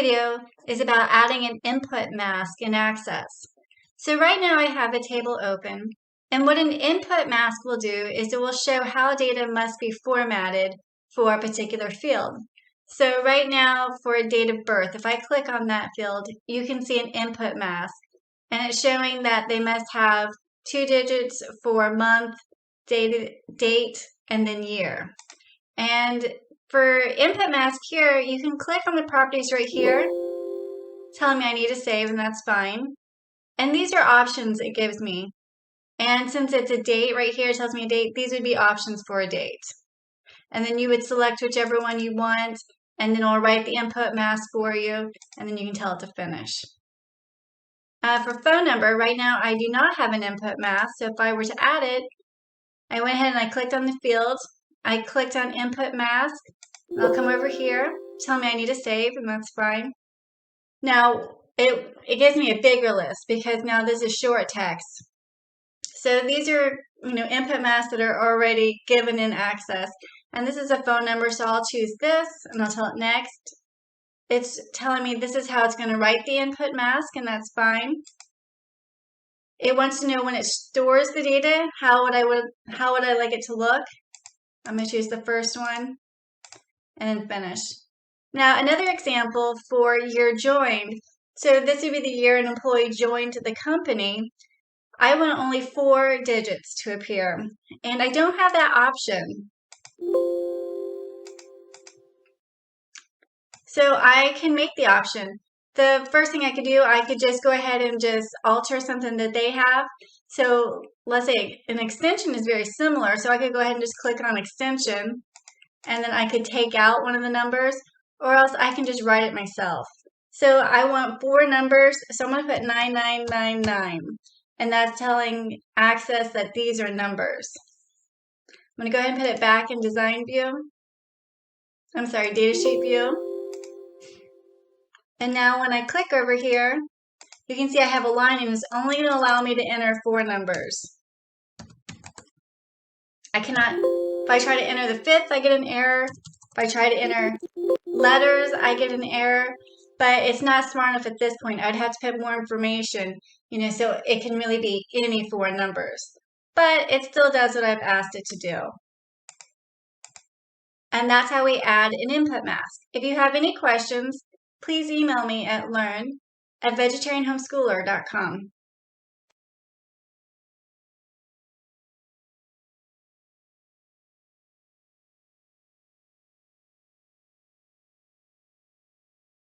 video is about adding an input mask in Access. So right now I have a table open, and what an input mask will do is it will show how data must be formatted for a particular field. So right now for a date of birth, if I click on that field, you can see an input mask, and it's showing that they must have 2 digits for month, date, and then year. And for input mask here, you can click on the properties right here, telling me I need to save, and that's fine. And these are options it gives me. And since it's a date right here, it tells me a date, these would be options for a date. And then you would select whichever one you want, and then it'll write the input mask for you, and then you can tell it to finish. For phone number, right now I do not have an input mask, so if I were to add it, I went ahead and I clicked on the field, I clicked on input mask, I'll come over here, tell me I need to save, and that's fine. Now, it gives me a bigger list because now this is short text. So these are, input masks that are already given in Access. And this is a phone number, so I'll choose this, and I'll tell it next. It's telling me this is how it's going to write the input mask, and that's fine. It wants to know when it stores the data, how would I like it to look. I'm going to choose the first one, and then finish. Now, another example for year joined. So this would be the year an employee joined the company. I want only 4 digits to appear, and I don't have that option. So I can make the option. The first thing I could do, I could just go ahead and just alter something that they have. So let's say an extension is very similar, so I could go ahead and just click on extension, and then I could take out one of the numbers, or else I can just write it myself. So I want 4 numbers, so I'm going to put 9999, and that's telling Access that these are numbers. I'm going to go ahead and put it back in design view. I'm sorry, datasheet view. And now when I click over here, you can see I have a line, and it's only going to allow me to enter 4 numbers. I cannot, if I try to enter the 5th, I get an error. If I try to enter letters, I get an error, but it's not smart enough at this point. I'd have to put more information, so it can really be any 4 numbers. But it still does what I've asked it to do. And that's how we add an input mask. If you have any questions, please email me at learn@vegetarianhomeschooler.com.